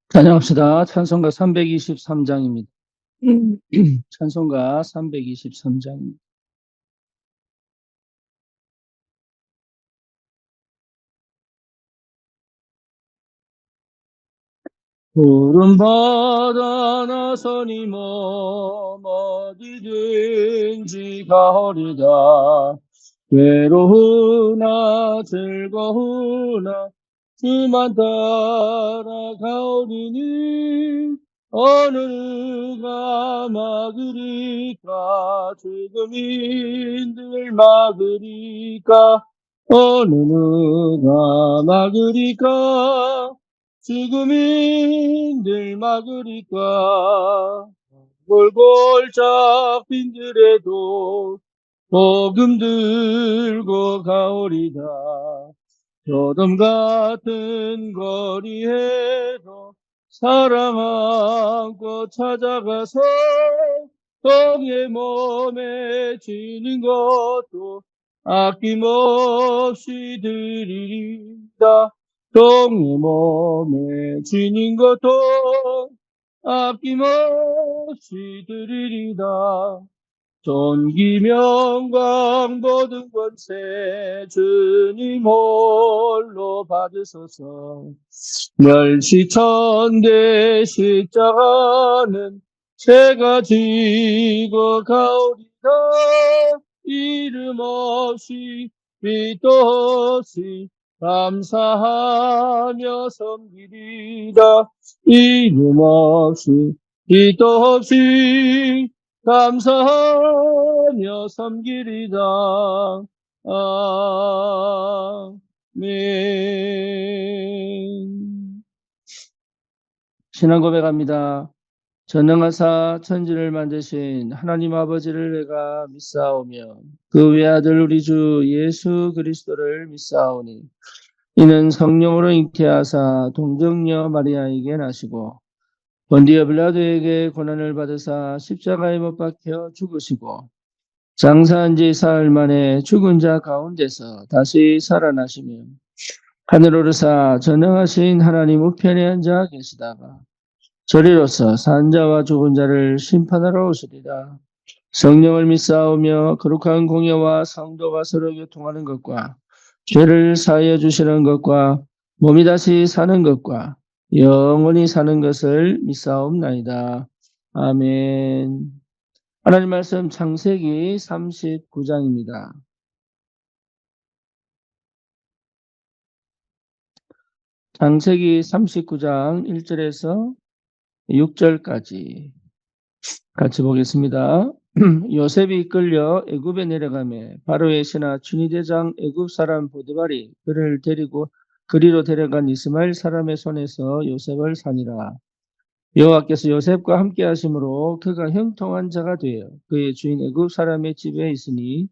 찬양합시다. 찬송가 323장입니다. 찬송가 323장입니다. 푸른 바다 나서니 몸 어디든지 가오리다. 외로우나 즐거우나 주만 따라가오리니 어느 누가 막으리까 죽음인들 막으리까 어느 누가 막으리까 죽음인들 막으리까 골골 잡힌들에도 복음 들고 가오리다. 소돔 같은 거리에도 사랑 안고 찾아가서 동의 몸에 지는 것도 아낌없이 드리리다. 동의 몸에 지닌 것도 아낌없이 드리리다. 존귀 명광 모든 권세 주님 홀로 받으소서. 멸시천대 십자가는 제가 지고 가오리다. 이름 없이 빛도 없이 감사하며 섬기리다. 이름 없이 빛도 없이 감사하며 섬기리다. 아멘. 신앙 고백합니다. 전능하사 천지를 만드신 하나님 아버지를 내가 믿사오며 그 외아들 우리 주 예수 그리스도를 믿사오니 이는 성령으로 잉태하사 동정녀 마리아에게 나시고 본디오 빌라도에게 고난을 받으사 십자가에 못 박혀 죽으시고 장사한 지 사흘 만에 죽은 자 가운데서 다시 살아나시며 하늘 오르사 전능하신 하나님 우편에 앉아 계시다가 저리로서 산 자와 죽은 자를 심판하러 오시리라. 성령을 믿사오며 거룩한 공예와 성도가 서로 교통하는 것과 죄를 사하여 주시는 것과 몸이 다시 사는 것과 영원히 사는 것을 믿사옵나이다. 아멘. 하나님 말씀 창세기 39장입니다. 창세기 39장 1절에서 6절까지 같이 보겠습니다. 요셉이 이끌려 애굽에 내려가매 바로의 신하 춘희대장 애굽 사람 보드발이 그를 데리고 그리로 데려간 이스마엘 사람의 손에서 요셉을 산이라. 여호와께서 요셉과 함께 하심으로 그가 형통한 자가 되어 그의 주인 애굽 사람의 집에 있으니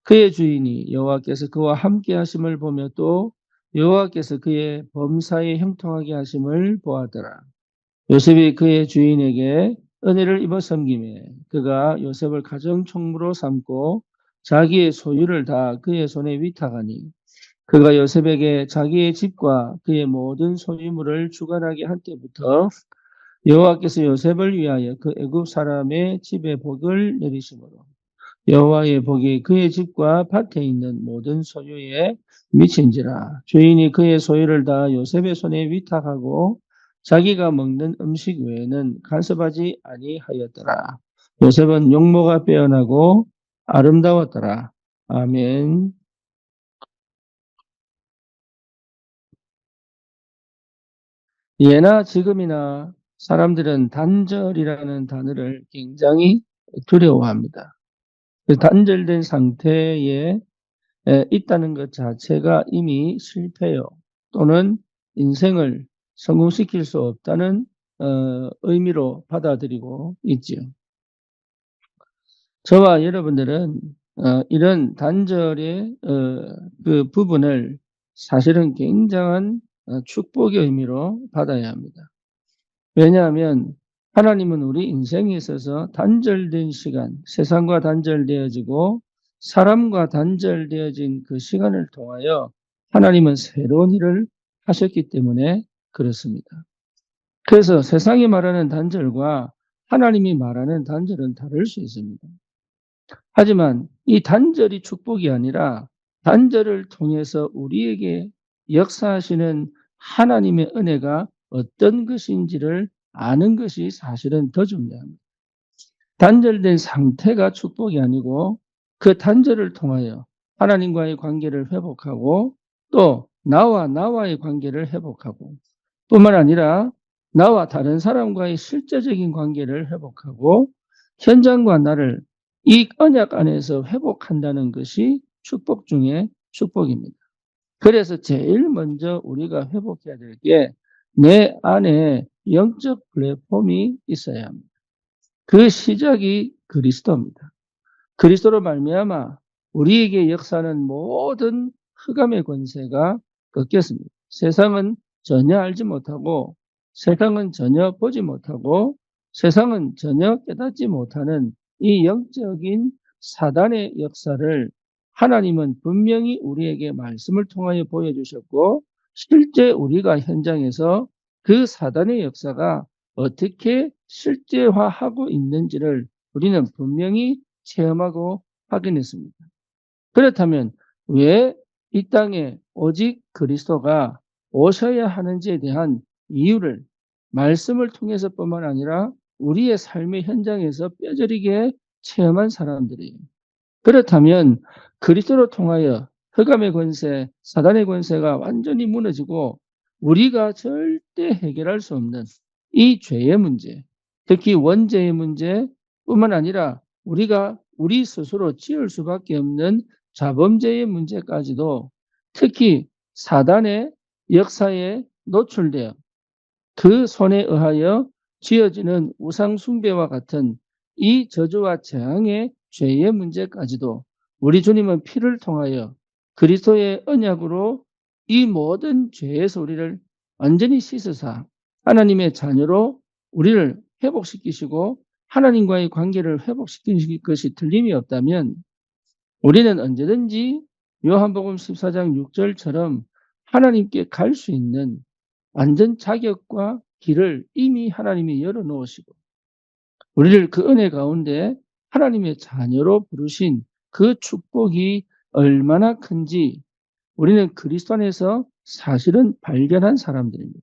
그의 주인이 여호와께서 그와 함께 하심을 보며 또 여호와께서 그의 범사에 형통하게 하심을 보았더라. 요셉이 그의 주인에게 은혜를 입어 섬기매 그가 요셉을 가정 총무로 삼고 자기의 소유를 다 그의 손에 위탁하니 그가 요셉에게 자기의 집과 그의 모든 소유물을 주관하게 한 때부터 여호와께서 요셉을 위하여 그 애굽 사람의 집에 복을 내리심으로 여호와의 복이 그의 집과 밭에 있는 모든 소유에 미친지라. 주인이 그의 소유를 다 요셉의 손에 위탁하고 자기가 먹는 음식 외에는 간섭하지 아니하였더라. 요셉은 용모가 빼어나고 아름다웠더라. 아멘. 예나 지금이나 사람들은 단절이라는 단어를 굉장히 두려워합니다. 그 단절된 상태에 있다는 것 자체가 이미 실패요. 또는 인생을 성공시킬 수 없다는 의미로 받아들이고 있지요. 저와 여러분들은 이런 단절의 그 부분을 사실은 굉장한 축복의 의미로 받아야 합니다. 왜냐하면 하나님은 우리 인생에 있어서 단절된 시간, 세상과 단절되어지고 사람과 단절되어진 그 시간을 통하여 하나님은 새로운 일을 하셨기 때문에 그렇습니다. 그래서 세상이 말하는 단절과 하나님이 말하는 단절은 다를 수 있습니다. 하지만 이 단절이 축복이 아니라 단절을 통해서 우리에게 역사하시는 하나님의 은혜가 어떤 것인지를 아는 것이 사실은 더 중요합니다. 단절된 상태가 축복이 아니고 그 단절을 통하여 하나님과의 관계를 회복하고 또 나와의 관계를 회복하고 뿐만 아니라 나와 다른 사람과의 실제적인 관계를 회복하고 현장과 나를 이 언약 안에서 회복한다는 것이 축복 중에 축복입니다. 그래서 제일 먼저 우리가 회복해야 될 게 내 안에 영적 플랫폼이 있어야 합니다. 그 시작이 그리스도입니다. 그리스도로 말미암아 우리에게 역사하는 모든 흑암의 권세가 꺾였습니다. 세상은 전혀 알지 못하고 세상은 전혀 보지 못하고 세상은 전혀 깨닫지 못하는 이 영적인 사단의 역사를 하나님은 분명히 우리에게 말씀을 통하여 보여주셨고 실제 우리가 현장에서 그 사단의 역사가 어떻게 실제화하고 있는지를 우리는 분명히 체험하고 확인했습니다. 그렇다면 왜 이 땅에 오직 그리스도가 오셔야 하는지에 대한 이유를 말씀을 통해서뿐만 아니라 우리의 삶의 현장에서 뼈저리게 체험한 사람들이에요. 그렇다면 그리스도로 통하여 흑암의 권세, 사단의 권세가 완전히 무너지고 우리가 절대 해결할 수 없는 이 죄의 문제, 특히 원죄의 문제뿐만 아니라 우리가 우리 스스로 지을 수밖에 없는 자범죄의 문제까지도 특히 사단의 역사에 노출되어 그 손에 의하여 지어지는 우상 숭배와 같은 이 저주와 재앙의 죄의 문제까지도 우리 주님은 피를 통하여 그리스도의 언약으로 이 모든 죄의 소리를 완전히 씻으사 하나님의 자녀로 우리를 회복시키시고 하나님과의 관계를 회복시키실 것이 틀림이 없다면 우리는 언제든지 요한복음 14장 6절처럼 하나님께 갈 수 있는 완전 자격과 길을 이미 하나님이 열어놓으시고 우리를 그 은혜 가운데 하나님의 자녀로 부르신 그 축복이 얼마나 큰지 우리는 그리스도 안에서 사실은 발견한 사람들입니다.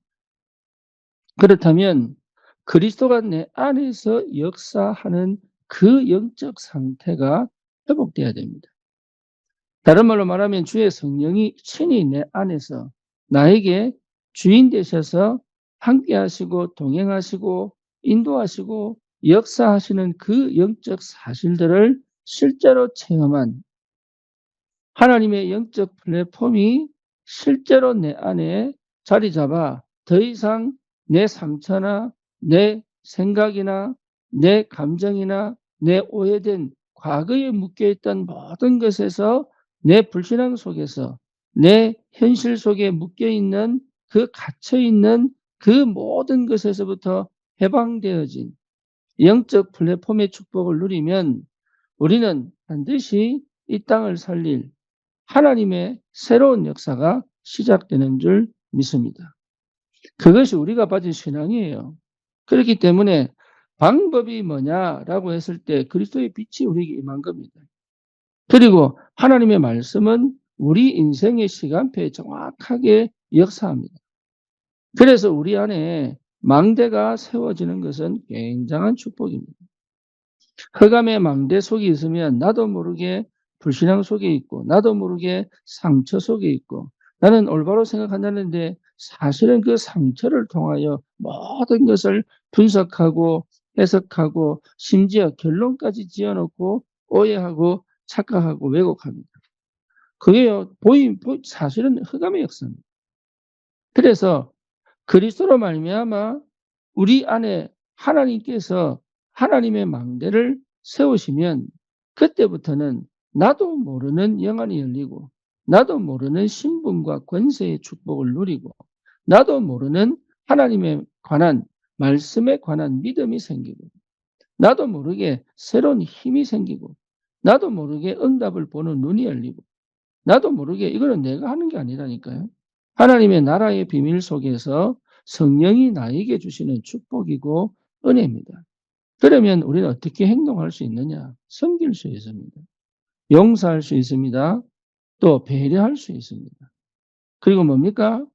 그렇다면 그리스도가 내 안에서 역사하는 그 영적 상태가 회복돼야 됩니다. 다른 말로 말하면 주의 성령이 친히 내 안에서 나에게 주인 되셔서 함께 하시고 동행하시고 인도하시고 역사하시는 그 영적 사실들을 실제로 체험한 하나님의 영적 플랫폼이 실제로 내 안에 자리 잡아 더 이상 내 상처나 내 생각이나 내 감정이나 내 오해된 과거에 묶여있던 모든 것에서 내 불신앙 속에서 내 현실 속에 묶여있는 그 갇혀있는 그 모든 것에서부터 해방되어진 영적 플랫폼의 축복을 누리면 우리는 반드시 이 땅을 살릴 하나님의 새로운 역사가 시작되는 줄 믿습니다. 그것이 우리가 가진 신앙이에요. 그렇기 때문에 방법이 뭐냐라고 했을 때 그리스도의 빛이 우리에게 임한 겁니다. 그리고 하나님의 말씀은 우리 인생의 시간표에 정확하게 역사합니다. 그래서 우리 안에 망대가 세워지는 것은 굉장한 축복입니다. 흑암의 망대 속에 있으면 나도 모르게 불신앙 속에 있고 나도 모르게 상처 속에 있고 나는 올바로 생각한다는데 사실은 그 상처를 통하여 모든 것을 분석하고 해석하고 심지어 결론까지 지어놓고 오해하고 착각하고 왜곡합니다. 그게요 사실은 흑암의 역사입니다. 그래서 그리스도로 말미암아 우리 안에 하나님께서 하나님의 망대를 세우시면 그때부터는 나도 모르는 영안이 열리고 나도 모르는 신분과 권세의 축복을 누리고 나도 모르는 하나님에 관한 말씀에 관한 믿음이 생기고 나도 모르게 새로운 힘이 생기고 나도 모르게 응답을 보는 눈이 열리고 나도 모르게 이거는 내가 하는 게 아니라니까요. 하나님의 나라의 비밀 속에서 성령이 나에게 주시는 축복이고 은혜입니다. 그러면 우리는 어떻게 행동할 수 있느냐? 섬길 수 있습니다. 용서할 수 있습니다. 또 배려할 수 있습니다. 그리고 뭡니까?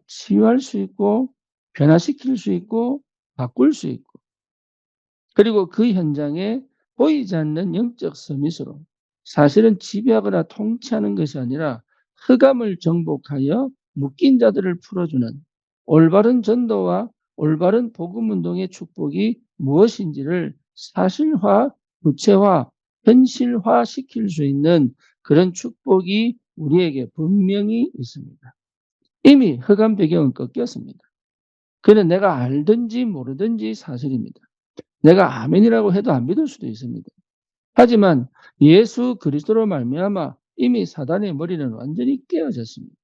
치유할 수 있고 변화시킬 수 있고 바꿀 수 있고, 그리고 그 현장에 보이지 않는 영적 서밋으로 사실은 지배하거나 통치하는 것이 아니라 흑암을 정복하여 묶인 자들을 풀어주는 올바른 전도와 올바른 복음운동의 축복이 무엇인지를 사실화, 구체화, 현실화 시킬 수 있는 그런 축복이 우리에게 분명히 있습니다. 이미 흑암 배경은 꺾였습니다. 그는 내가 알든지 모르든지 사실입니다. 내가 아멘이라고 해도 안 믿을 수도 있습니다. 하지만 예수 그리스도로 말미암아 이미 사단의 머리는 완전히 깨어졌습니다.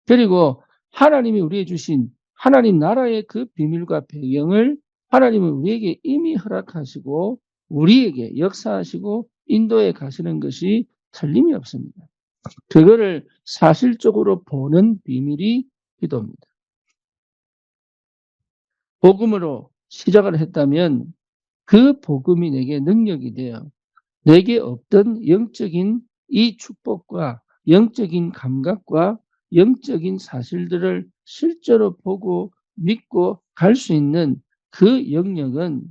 그리고 하나님이 우리에게 주신 하나님 나라의 그 비밀과 배경을 하나님은 우리에게 이미 허락하시고 우리에게 역사하시고 인도해 가시는 것이 틀림이 없습니다. 그거를 사실적으로 보는 비밀이 기도입니다. 복음으로 시작을 했다면 그 복음이 내게 능력이 되어 내게 없던 영적인 이 축복과 영적인 감각과 영적인 사실들을 실제로 보고 믿고 갈 수 있는 그 영역은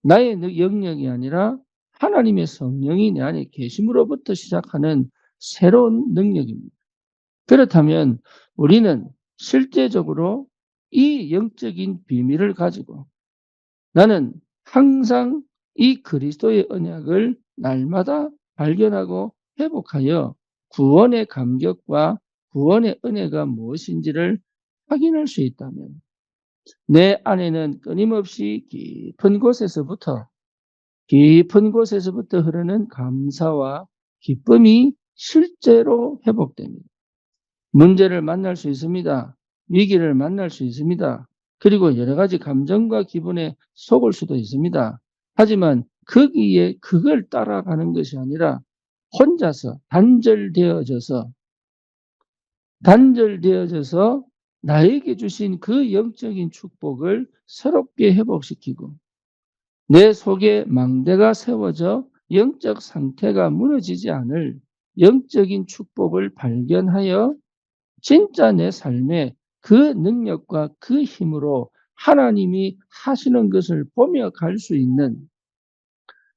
나의 영역이 아니라 하나님의 성령이 내 안에 계심으로부터 시작하는 새로운 능력입니다. 그렇다면 우리는 실제적으로 이 영적인 비밀을 가지고 나는 항상 이 그리스도의 언약을 날마다 발견하고 회복하여 구원의 감격과 구원의 은혜가 무엇인지를 확인할 수 있다면 내 안에는 끊임없이 깊은 곳에서부터 흐르는 감사와 기쁨이 실제로 회복됩니다. 문제를 만날 수 있습니다. 위기를 만날 수 있습니다. 그리고 여러 가지 감정과 기분에 속을 수도 있습니다. 하지만 거기에 그걸 따라가는 것이 아니라 혼자서 단절되어져서 나에게 주신 그 영적인 축복을 새롭게 회복시키고 내 속에 망대가 세워져 영적 상태가 무너지지 않을 영적인 축복을 발견하여 진짜 내 삶에 그 능력과 그 힘으로 하나님이 하시는 것을 보며 갈 수 있는,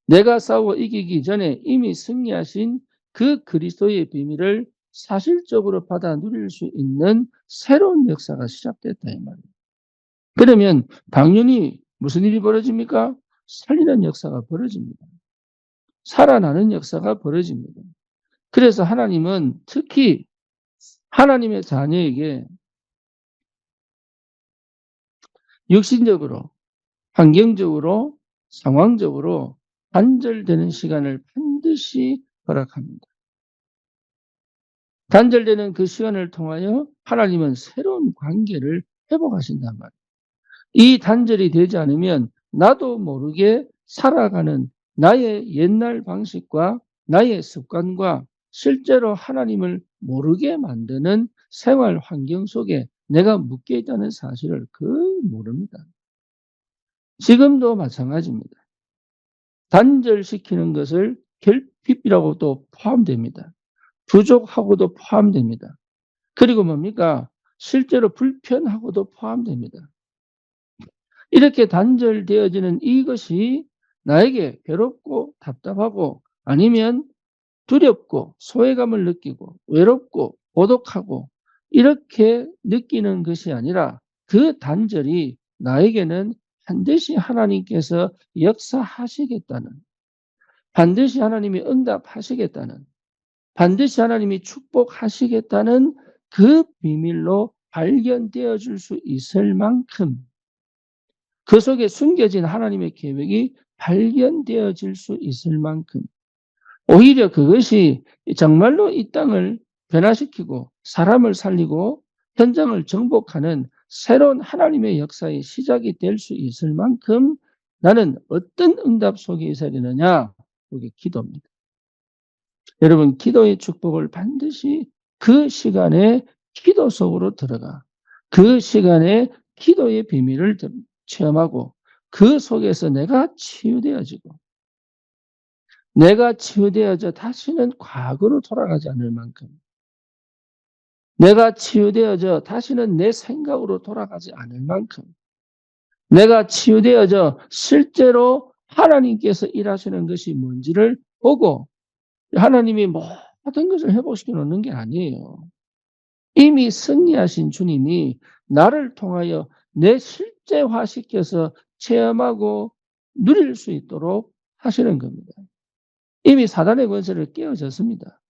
내가 싸워 이기기 전에 이미 승리하신 그 그리스도의 비밀을 사실적으로 받아 누릴 수 있는 새로운 역사가 시작됐다 이 말이에요. 그러면 당연히 무슨 일이 벌어집니까? 살리는 역사가 벌어집니다. 살아나는 역사가 벌어집니다. 그래서 하나님은 특히 하나님의 자녀에게 육신적으로, 환경적으로, 상황적으로 단절되는 시간을 반드시 허락합니다. 단절되는 그 시간을 통하여 하나님은 새로운 관계를 회복하신단 말이에요. 이 단절이 되지 않으면 나도 모르게 살아가는 나의 옛날 방식과 나의 습관과 실제로 하나님을 모르게 만드는 생활 환경 속에 내가 묶여 있다는 사실을 거의 모릅니다. 지금도 마찬가지입니다. 단절시키는 것을 결핍이라고도 포함됩니다. 부족하고도 포함됩니다. 그리고 뭡니까? 실제로 불편하고도 포함됩니다. 이렇게 단절되어지는 이것이 나에게 괴롭고 답답하고 아니면 두렵고 소외감을 느끼고 외롭고 고독하고 이렇게 느끼는 것이 아니라 그 단절이 나에게는 반드시 하나님께서 역사하시겠다는, 반드시 하나님이 응답하시겠다는, 반드시 하나님이 축복하시겠다는 그 비밀로 발견되어 줄 수 있을 만큼 그 속에 숨겨진 하나님의 계획이 발견되어질 수 있을 만큼 오히려 그것이 정말로 이 땅을 변화시키고 사람을 살리고 현장을 정복하는 새로운 하나님의 역사의 시작이 될 수 있을 만큼 나는 어떤 응답 속에 있어야 되느냐? 그게 기도입니다. 여러분, 기도의 축복을 반드시 그 시간에 기도 속으로 들어가 그 시간에 기도의 비밀을 체험하고 그 속에서 내가 치유되어지고 내가 치유되어져 다시는 과거로 돌아가지 않을 만큼 내가 치유되어져 다시는 내 생각으로 돌아가지 않을 만큼 내가 치유되어져 실제로 하나님께서 일하시는 것이 뭔지를 보고 하나님이 모든 것을 회복시켜 놓는 게 아니에요. 이미 승리하신 주님이 나를 통하여 내 실제화시켜서 체험하고 누릴 수 있도록 하시는 겁니다. 이미 사단의 권세를 깨어졌습니다.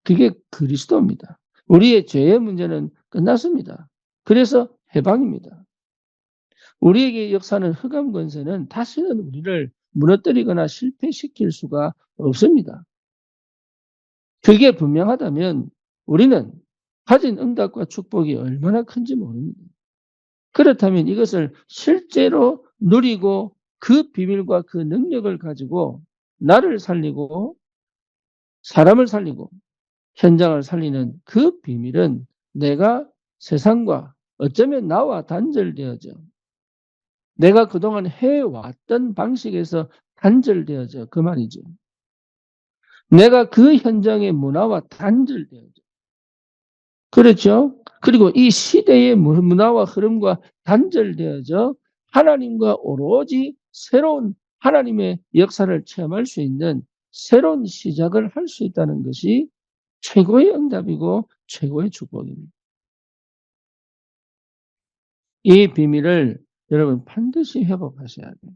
그게 그리스도입니다. 우리의 죄의 문제는 끝났습니다. 그래서 해방입니다. 우리에게 역사는 흑암 권세는 다시는 우리를 무너뜨리거나 실패시킬 수가 없습니다. 그게 분명하다면 우리는 가진 응답과 축복이 얼마나 큰지 모릅니다. 그렇다면 이것을 실제로 누리고 그 비밀과 그 능력을 가지고 나를 살리고 사람을 살리고 현장을 살리는 그 비밀은 내가 세상과 어쩌면 나와 단절되어져 내가 그동안 해왔던 방식에서 단절되어져 그 말이죠. 내가 그 현장의 문화와 단절되어져 그렇죠? 그리고 이 시대의 문화와 흐름과 단절되어져 하나님과 오로지 새로운 하나님의 역사를 체험할 수 있는 새로운 시작을 할 수 있다는 것이 최고의 응답이고 최고의 축복입니다. 이 비밀을 여러분 반드시 회복하셔야 돼요.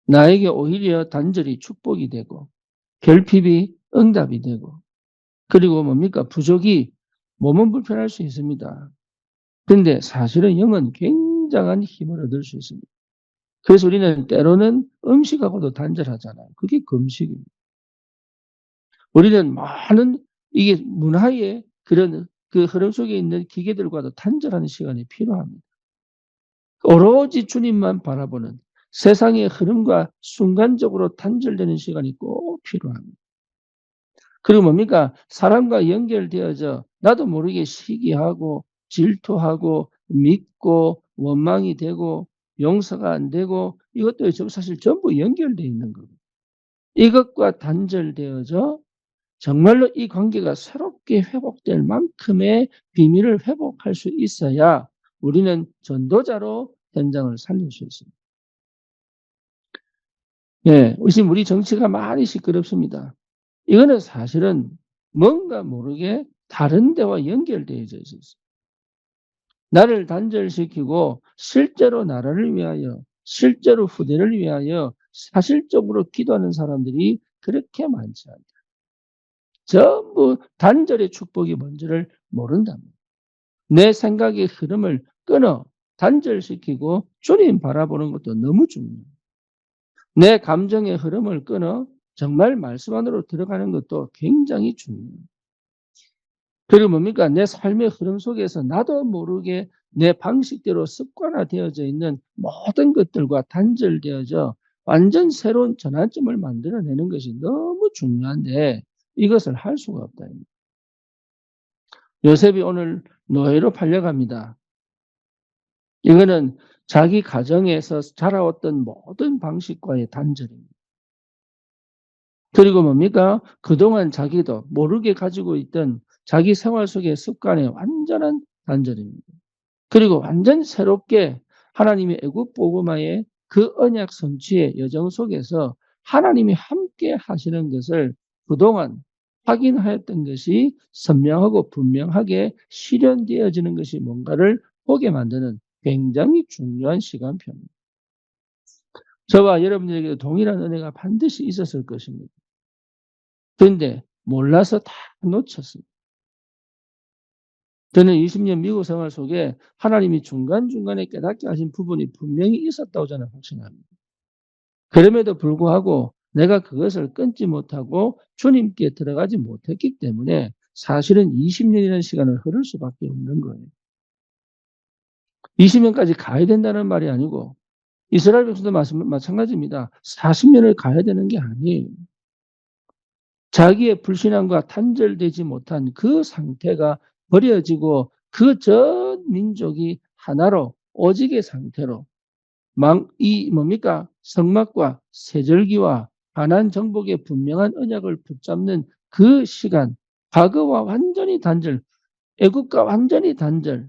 나에게 오히려 단절이 축복이 되고 결핍이 응답이 되고 그리고 뭡니까? 부족이 몸은 불편할 수 있습니다. 그런데 사실은 영은 굉장한 힘을 얻을 수 있습니다. 그래서 우리는 때로는 음식하고도 단절하잖아요. 그게 금식입니다. 우리는 많은 이게 문화의 그런 그 흐름 속에 있는 기계들과도 단절하는 시간이 필요합니다. 오로지 주님만 바라보는 세상의 흐름과 순간적으로 단절되는 시간이 꼭 필요합니다. 그리고 뭡니까? 사람과 연결되어져 나도 모르게 시기하고 질투하고 믿고 원망이 되고 용서가 안 되고 이것도 사실 전부 연결되어 있는 겁니다. 이것과 단절되어져 정말로 이 관계가 새롭게 회복될 만큼의 비밀을 회복할 수 있어야 우리는 전도자로 현장을 살릴 수 있습니다. 예, 지금 우리 정치가 많이 시끄럽습니다. 이거는 사실은 뭔가 모르게 다른 데와 연결되어져 있어요. 나를 단절시키고 실제로 나라를 위하여 실제로 후대를 위하여 사실적으로 기도하는 사람들이 그렇게 많지 않다. 전부 단절의 축복이 뭔지를 모른답니다. 내 생각의 흐름을 끊어 단절시키고 주님 바라보는 것도 너무 중요해요. 내 감정의 흐름을 끊어 정말 말씀 안으로 들어가는 것도 굉장히 중요해요. 그리고 뭡니까? 내 삶의 흐름 속에서 나도 모르게 내 방식대로 습관화되어져 있는 모든 것들과 단절되어져 완전 새로운 전환점을 만들어내는 것이 너무 중요한데 이것을 할 수가 없다. 요셉이 오늘 노예로 팔려갑니다. 이거는 자기 가정에서 자라왔던 모든 방식과의 단절입니다. 그리고 뭡니까? 그동안 자기도 모르게 가지고 있던 자기 생활 속의 습관의 완전한 단절입니다. 그리고 완전 새롭게 하나님의 애국 복음화의 그 언약 성취의 여정 속에서 하나님이 함께 하시는 것을 그동안 확인하였던 것이 선명하고 분명하게 실현되어지는 것이 뭔가를 보게 만드는 굉장히 중요한 시간표입니다. 저와 여러분들에게도 동일한 은혜가 반드시 있었을 것입니다. 그런데 몰라서 다 놓쳤습니다. 저는 20년 미국 생활 속에 하나님이 중간중간에 깨닫게 하신 부분이 분명히 있었다고 저는 확신합니다. 그럼에도 불구하고 내가 그것을 끊지 못하고 주님께 들어가지 못했기 때문에 사실은 20년이라는 시간을 흐를 수밖에 없는 거예요. 20년까지 가야 된다는 말이 아니고 이스라엘 백성도 마찬가지입니다. 40년을 가야 되는 게 아니에요. 자기의 불신앙과 단절되지 못한 그 상태가 버려지고 그 전 민족이 하나로 오직의 상태로 이 뭡니까? 성막과 세절기와 가나안 정복의 분명한 언약을 붙잡는 그 시간, 과거와 완전히 단절, 애국과 완전히 단절,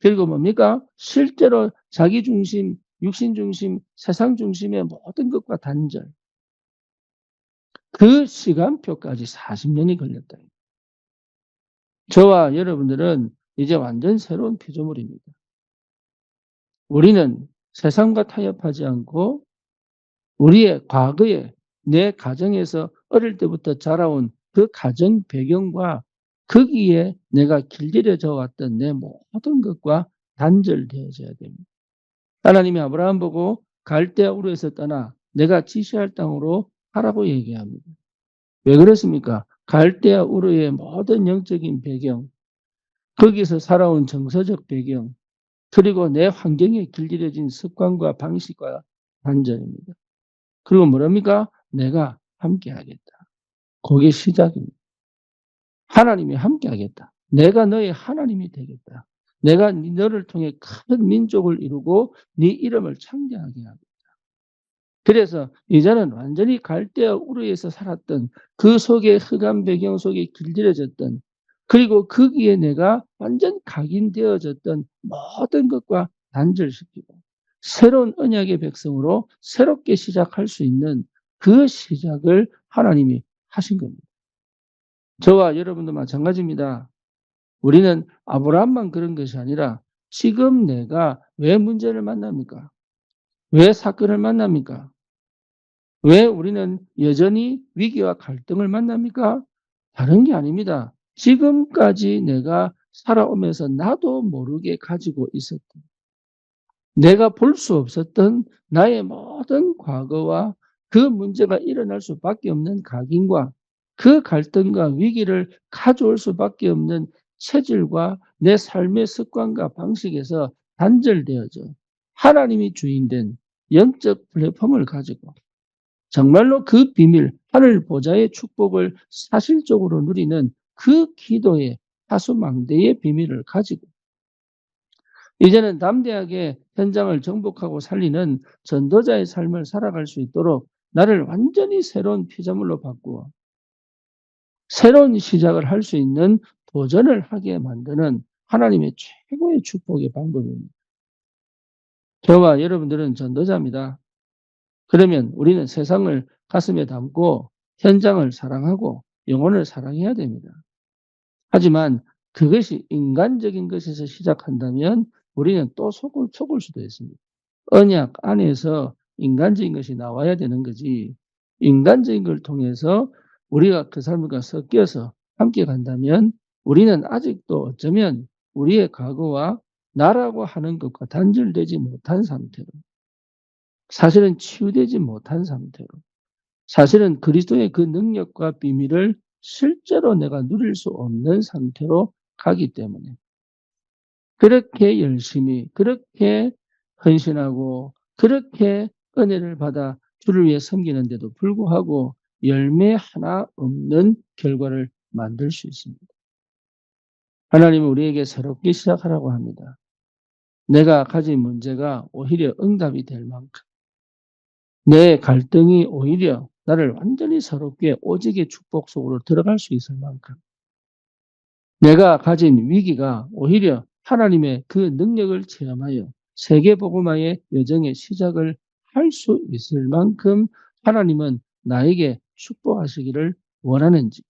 그리고 뭡니까? 실제로 자기 중심, 육신 중심, 세상 중심의 모든 것과 단절. 그 시간표까지 40년이 걸렸다. 저와 여러분들은 이제 완전 새로운 피조물입니다. 우리는 세상과 타협하지 않고 우리의 과거에 내 가정에서 어릴 때부터 자라온 그 가정 배경과 거기에 내가 길들여져 왔던 내 모든 것과 단절되어져야 됩니다. 하나님이 아브라함 보고 갈대아 우르에서 떠나 내가 지시할 땅으로 가라고 얘기합니다. 왜 그렇습니까? 갈대아 우르의 모든 영적인 배경, 거기서 살아온 정서적 배경, 그리고 내 환경에 길들여진 습관과 방식과 단절입니다. 그리고 뭐랍니까? 내가 함께하겠다. 그게 시작입니다. 하나님이 함께하겠다. 내가 너의 하나님이 되겠다. 내가 너를 통해 큰 민족을 이루고 네 이름을 창대하게 하겠다. 그래서 이제는 완전히 갈대아 우르에서 살았던 그 속에 흑암 배경 속에 길들여졌던 그리고 거기에 내가 완전 각인되어졌던 모든 것과 단절시키고 새로운 언약의 백성으로 새롭게 시작할 수 있는 그 시작을 하나님이 하신 겁니다. 저와 여러분도 마찬가지입니다. 우리는 아브라함만 그런 것이 아니라 지금 내가 왜 문제를 만납니까? 왜 사건을 만납니까? 왜 우리는 여전히 위기와 갈등을 만납니까? 다른 게 아닙니다. 지금까지 내가 살아오면서 나도 모르게 가지고 있었던 내가 볼 수 없었던 나의 모든 과거와 그 문제가 일어날 수밖에 없는 각인과 그 갈등과 위기를 가져올 수밖에 없는 체질과 내 삶의 습관과 방식에서 단절되어져 하나님이 주인된 영적 플랫폼을 가지고 정말로 그 비밀, 하늘 보좌의 축복을 사실적으로 누리는 그 기도의 하수망대의 비밀을 가지고 이제는 담대하게 현장을 정복하고 살리는 전도자의 삶을 살아갈 수 있도록 나를 완전히 새로운 피조물로 바꾸어 새로운 시작을 할 수 있는 도전을 하게 만드는 하나님의 최고의 축복의 방법입니다. 저와 여러분들은 전도자입니다. 그러면 우리는 세상을 가슴에 담고 현장을 사랑하고 영혼을 사랑해야 됩니다. 하지만 그것이 인간적인 것에서 시작한다면 우리는 또 속을 수도 있습니다. 언약 안에서 인간적인 것이 나와야 되는 거지. 인간적인 걸 통해서 우리가 그 사람과 섞여서 함께 간다면 우리는 아직도 어쩌면 우리의 과거와 나라고 하는 것과 단절되지 못한 상태로 사실은 치유되지 못한 상태로 사실은 그리스도의 그 능력과 비밀을 실제로 내가 누릴 수 없는 상태로 가기 때문에 그렇게 열심히 그렇게 헌신하고 그렇게 은혜를 받아 주를 위해 섬기는데도 불구하고 열매 하나 없는 결과를 만들 수 있습니다. 하나님은 우리에게 새롭게 시작하라고 합니다. 내가 가진 문제가 오히려 응답이 될 만큼 내 갈등이 오히려 나를 완전히 새롭게 오직의 축복 속으로 들어갈 수 있을 만큼 내가 가진 위기가 오히려 하나님의 그 능력을 체험하여 세계복음화의 여정의 시작을 할 수 있을 만큼 하나님은 나에게 축복하시기를 원하는지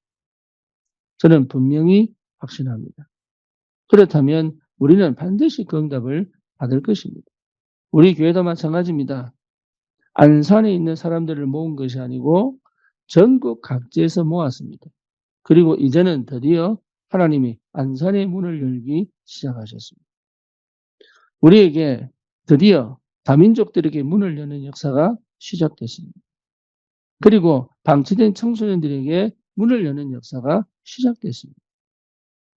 저는 분명히 확신합니다. 그렇다면 우리는 반드시 그 응답을 받을 것입니다. 우리 교회도 마찬가지입니다. 안산에 있는 사람들을 모은 것이 아니고 전국 각지에서 모았습니다. 그리고 이제는 드디어 하나님이 안산의 문을 열기 시작하셨습니다. 우리에게 드디어 다민족들에게 문을 여는 역사가 시작됐습니다. 그리고 방치된 청소년들에게 문을 여는 역사가 시작됐습니다.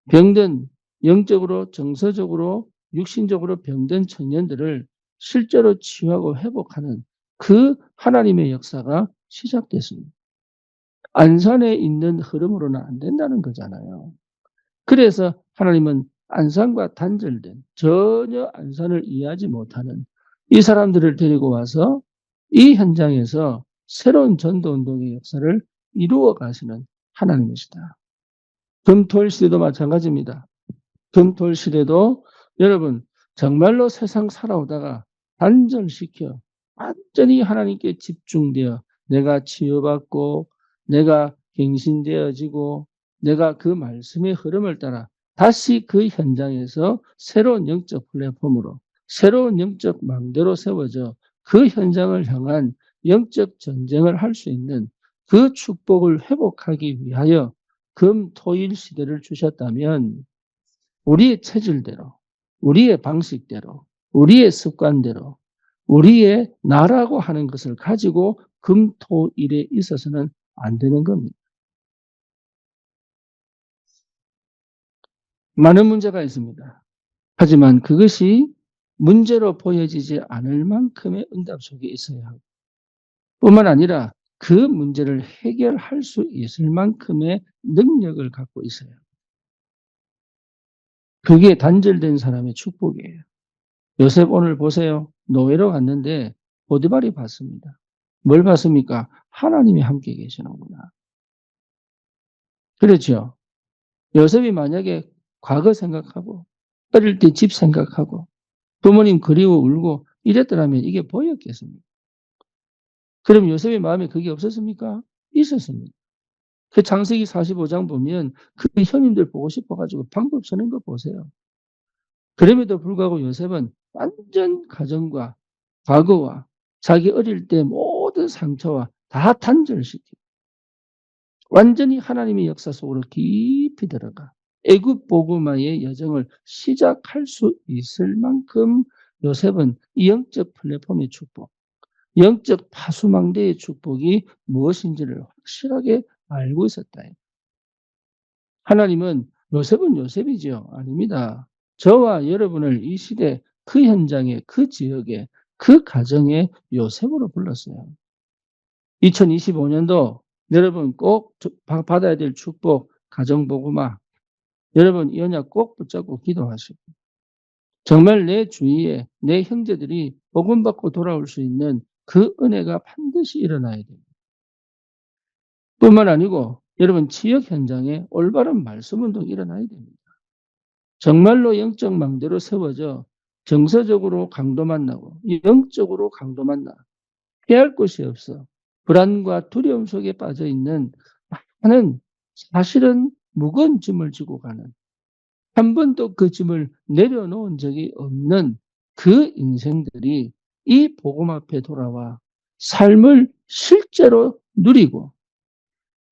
병든 영적으로 정서적으로 육신적으로 병든 청년들을 실제로 치유하고 회복하는 그 하나님의 역사가 시작됐습니다. 안산에 있는 흐름으로는 안 된다는 거잖아요. 그래서 하나님은 안산과 단절된, 전혀 안산을 이해하지 못하는 이 사람들을 데리고 와서 이 현장에서 새로운 전도운동의 역사를 이루어 가시는 하나님이시다. 금토일 시대도 마찬가지입니다. 금토일 시대도 여러분 정말로 세상 살아오다가 단절시켜 완전히 하나님께 집중되어 내가 치유받고 내가 갱신되어지고 내가 그 말씀의 흐름을 따라 다시 그 현장에서 새로운 영적 플랫폼으로 새로운 영적 망대로 세워져 그 현장을 향한 영적 전쟁을 할 수 있는 그 축복을 회복하기 위하여 금토일 시대를 주셨다면 우리의 체질대로, 우리의 방식대로, 우리의 습관대로, 우리의 나라고 하는 것을 가지고 금토일에 있어서는 안 되는 겁니다. 많은 문제가 있습니다. 하지만 그것이 문제로 보여지지 않을 만큼의 응답 속에 있어야 하고 뿐만 아니라 그 문제를 해결할 수 있을 만큼의 능력을 갖고 있어야 합니다. 그게 단절된 사람의 축복이에요. 요셉 오늘 보세요. 노예로 갔는데 보디발이 봤습니다. 뭘 봤습니까? 하나님이 함께 계시는구나. 그렇죠. 요셉이 만약에 과거 생각하고 어릴 때 집 생각하고 부모님 그리워 울고 이랬더라면 이게 보였겠습니까? 그럼 요셉의 마음에 그게 없었습니까? 있었습니다. 그 창세기 45장 보면 그 형님들 보고 싶어가지고 방법 쓰는 거 보세요. 그럼에도 불구하고 요셉은 완전 가정과 과거와 자기 어릴 때 모든 상처와 다 단절시키고 완전히 하나님의 역사 속으로 깊이 들어가 애굽 복음화의 여정을 시작할 수 있을 만큼 요셉은 이 영적 플랫폼의 축복, 영적 파수망대의 축복이 무엇인지를 확실하게 알고 있었다. 하나님은 요셉은 요셉이죠. 아닙니다. 저와 여러분을 이 시대 그 현장에 그 지역에 그 가정에 요셉으로 불렀어요. 2025년도 여러분 꼭 받아야 될 축복 가정복음화 여러분 이 언약 꼭 붙잡고 기도하시고 정말 내 주위에 내 형제들이 복음 받고 돌아올 수 있는 그 은혜가 반드시 일어나야 됩니다. 뿐만 아니고 여러분 지역 현장에 올바른 말씀 운동이 일어나야 됩니다. 정말로 영적 망대로 세워져 정서적으로 강도 만나고 영적으로 강도 만나 피할 곳이 없어 불안과 두려움 속에 빠져 있는 많은 사실은 무거운 짐을 지고 가는 한 번도 그 짐을 내려놓은 적이 없는 그 인생들이 이 복음 앞에 돌아와 삶을 실제로 누리고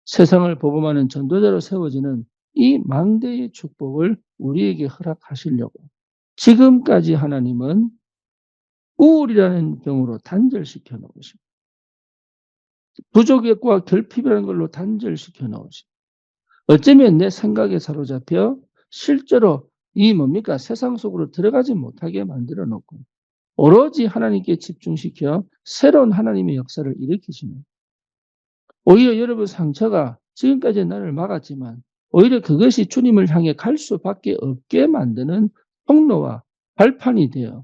세상을 복음하는 전도자로 세워지는 이 망대의 축복을 우리에게 허락하시려고 지금까지 하나님은 우울이라는 병으로 단절시켜 놓으시고 부족과 결핍이라는 걸로 단절시켜 놓으시고 어쩌면 내 생각에 사로잡혀 실제로 이 뭡니까 세상 속으로 들어가지 못하게 만들어 놓고 오로지 하나님께 집중시켜 새로운 하나님의 역사를 일으키시는 오히려 여러분 상처가 지금까지 나를 막았지만 오히려 그것이 주님을 향해 갈 수밖에 없게 만드는 통로와 발판이 되어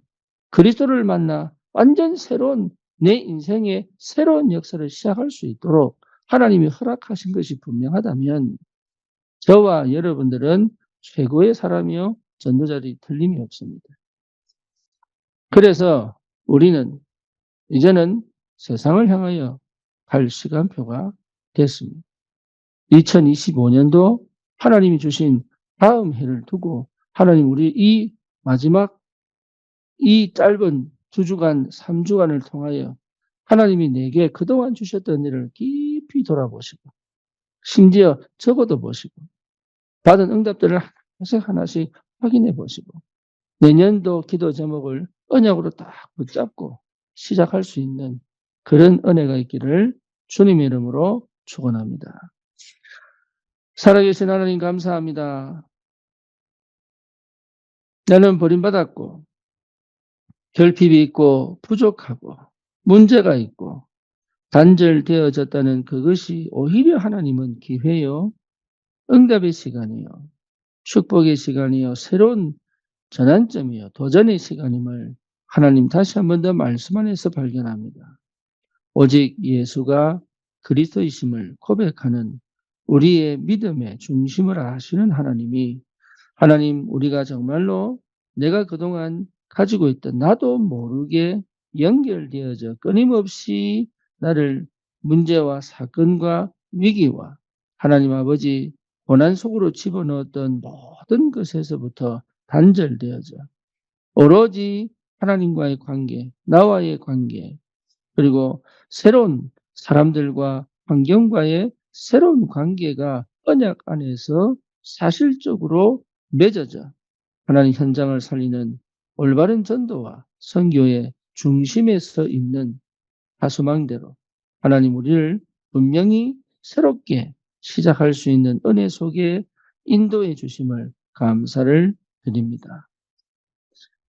그리스도를 만나 완전 새로운 내 인생의 새로운 역사를 시작할 수 있도록 하나님이 허락하신 것이 분명하다면 저와 여러분들은 최고의 사람이요 전도자들이 틀림이 없습니다. 그래서 우리는 이제는 세상을 향하여 갈 시간표가 됐습니다. 2025년도 하나님이 주신 다음 해를 두고 하나님 우리 이 마지막 이 짧은 2주간 3주간을 통하여 하나님이 내게 그동안 주셨던 일을 깊이 돌아보시고 심지어 적어도 보시고 받은 응답들을 하나씩 하나씩 확인해 보시고 내년도 기도 제목을 언약으로 딱 붙잡고 시작할 수 있는 그런 은혜가 있기를 주님의 이름으로 축원합니다. 살아계신 하나님 감사합니다. 나는 버림받았고 결핍이 있고 부족하고 문제가 있고 단절되어졌다는 그것이 오히려 하나님은 기회요. 응답의 시간이요. 축복의 시간이요, 새로운 전환점이요, 도전의 시간임을 하나님 다시 한 번 더 말씀 안에서 발견합니다. 오직 예수가 그리스도이심을 고백하는 우리의 믿음의 중심을 아시는 하나님이, 하나님, 우리가 정말로 내가 그동안 가지고 있던 나도 모르게 연결되어져 끊임없이 나를 문제와 사건과 위기와 하나님 아버지 고난 속으로 집어넣었던 모든 것에서부터 단절되어져 오로지 하나님과의 관계, 나와의 관계, 그리고 새로운 사람들과 환경과의 새로운 관계가 언약 안에서 사실적으로 맺어져 하나님 현장을 살리는 올바른 전도와 선교의 중심에 서 있는 하수망대로 하나님 우리를 분명히 새롭게 시작할 수 있는 은혜 속에 인도해 주심을 감사를 드립니다.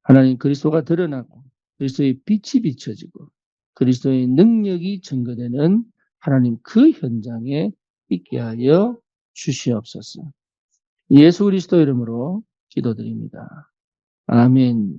하나님, 그리스도가 드러나고 그리스도의 빛이 비춰지고 그리스도의 능력이 증거되는 하나님 그 현장에 있게 하여 주시옵소서. 예수 그리스도 이름으로 기도드립니다. 아멘.